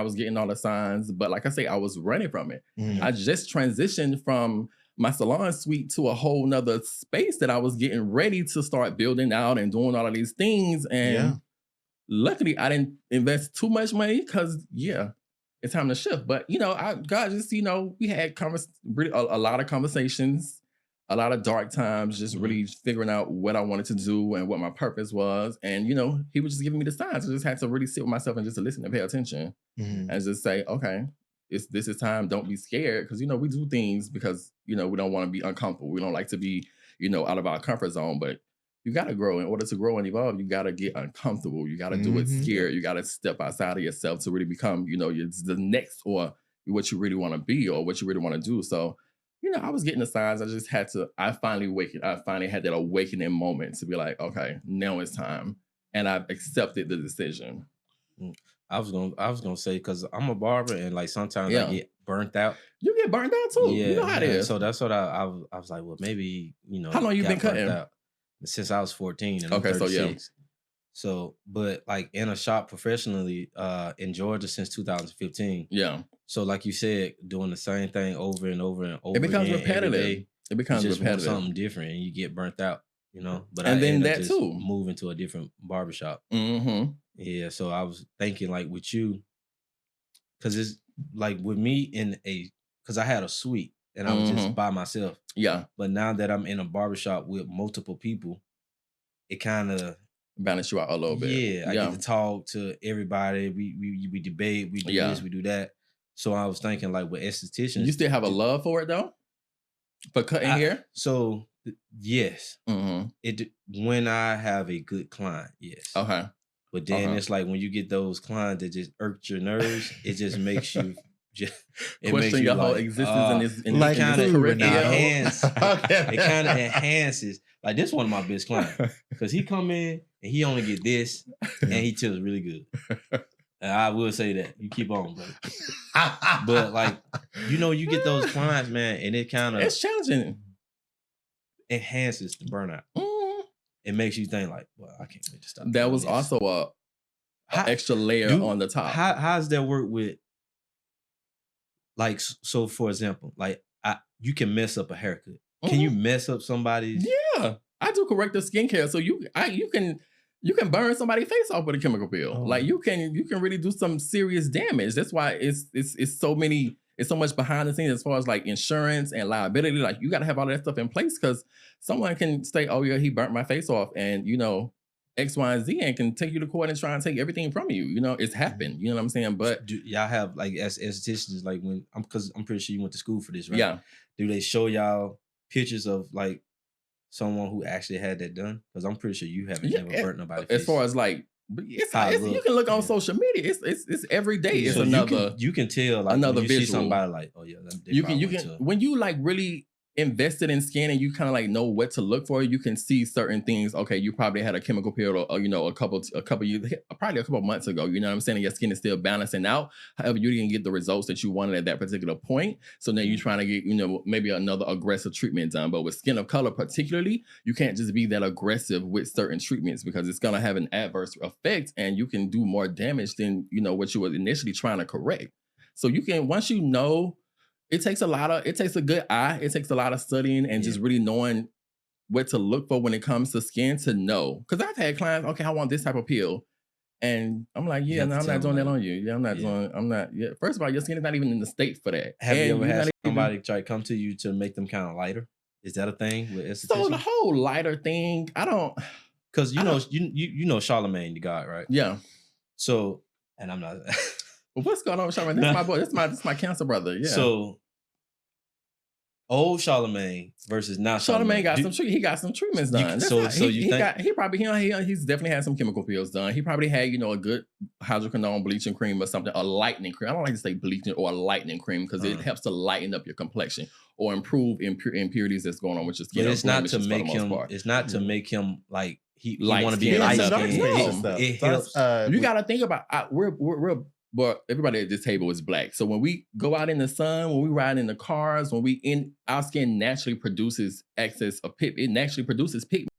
I was getting all the signs, but like I say, I was running from it. Mhm. I just transitioned from my salon suite to a whole nother space that I was getting ready to start building out and doing all of these things. And Yeah. luckily I didn't invest too much money because it's time to shift. But God just, we had a lot of conversations, a lot of dark times, just really figuring out what I wanted to do and what my purpose was. And he was just giving me the signs. I just had to really sit with myself and just listen and pay attention Mhm. and just say, okay, this is time. Don't be scared, because we do things because we don't want to be uncomfortable. We don't like to be out of our comfort zone. But you got to grow. In order to grow and evolve, you got to get uncomfortable. You got to do it Mhm. scared. You got to step outside of yourself to really become the next, or what you really want to be, or what you really want to do. So I was getting the signs. I finally had that awakening moment to be like, okay, now it's time, and I've accepted the decision. I was gonna say, because I'm a barber, and like sometimes Yeah. I get burnt out. You get burnt out too. Yeah, You know how it is. So that's what I was like, well, maybe How long you got been burnt cutting? out. Since I was 14, and I'm Okay, so 36. So, but like in a shop professionally in Georgia since 2015. Yeah. So, like you said, doing the same thing over and over and over. It becomes again, repetitive. every day, It becomes you just want repetitive. something different, and you get burnt out. But And I then ended up that just too. moving to a different barbershop. Mm-hmm. Yeah, so I was thinking like with you, because it's like with me because I had a suite and I was just by myself. Yeah. But now that I'm in a barbershop with multiple people, it kind of balance you out a little bit. Yeah, I get to talk to everybody. We debate, we do this, we do that. So I was thinking like with estheticians. You still have a love for it though? For cutting hair? So yes. Mm-hmm. When I have a good client, yes. Okay. But then it's like when you get those clients that just irk your nerves, it just makes you question your whole existence in like kind of career. It kind of enhances. Like this one of my best clients, because he come in and he only get this, and he tills really good. And I will say that. You keep on, bro. But like, you get those clients, man, and it kind of it's challenging. Enhances the burnout. It makes you think like, well, I can't wait to stop. That was also a extra layer on the top. How does that work with? Like, so for example, like you can mess up a haircut. Can you mess up somebody's? Yeah, I do corrective skincare, so you can burn somebody's face off with a chemical peel. Oh. Like you can really do some serious damage. That's why it's so much behind the scenes as far as like insurance and liability. Like you got to have all that stuff in place, because someone can say, "Oh yeah, he burnt my face off," and X, Y, and Z, and can take you to court and try and take everything from you. It's happened. You know what I'm saying? But do y'all have like as estheticians, like because I'm pretty sure you went to school for this, right? Yeah. Do they show y'all pictures of like someone who actually had that done? Because I'm pretty sure you haven't never burnt nobody. As far as like, you can look on social media. It's every day. It's so another. You can tell like another when you visual. see somebody like, oh yeah, you can when you like really invested in skin and you kind of like know what to look for, you can see certain things. Okay, you probably had a chemical peel, or a couple years, probably a couple months ago. You know what I'm saying? And your skin is still balancing out. However, you didn't get the results that you wanted at that particular point. So now you're trying to get maybe another aggressive treatment done. But with skin of color particularly, you can't just be that aggressive with certain treatments, because it's gonna have an adverse effect, and you can do more damage than what you were initially trying to correct. So you can, once you know. It takes a good eye. It takes a lot of studying and just really knowing what to look for when it comes to skin, to know. Because I've had clients, okay, I want this type of peel. And I'm like, yeah, no, I'm not doing that on you. Yeah, I'm not. Yeah. First of all, your skin is not even in the state for that. Have you ever had somebody try to come to you to make them kind of lighter? Is that a thing with estheticians? So the whole lighter thing, I don't. Because you know Charlemagne the God, right? Yeah. So, and I'm not. What's going on with Charlemagne? That's my boy. That's my cancer brother. Yeah. So old Charlemagne versus now Charlemagne got some treatments done. He's definitely had some chemical peels done. He probably had a good hydroquinone bleaching cream or something, a lightening cream. I don't like to say bleaching or a lightening cream, because it helps to lighten up your complexion or improve impurities that's going on with your skin. But it's not to make him. It's not to make him like he want to be light skin. It helps. You got to think about But everybody at this table is black. So when we go out in the sun, when we ride in the cars, our skin naturally produces excess of pigment. It naturally produces pigment.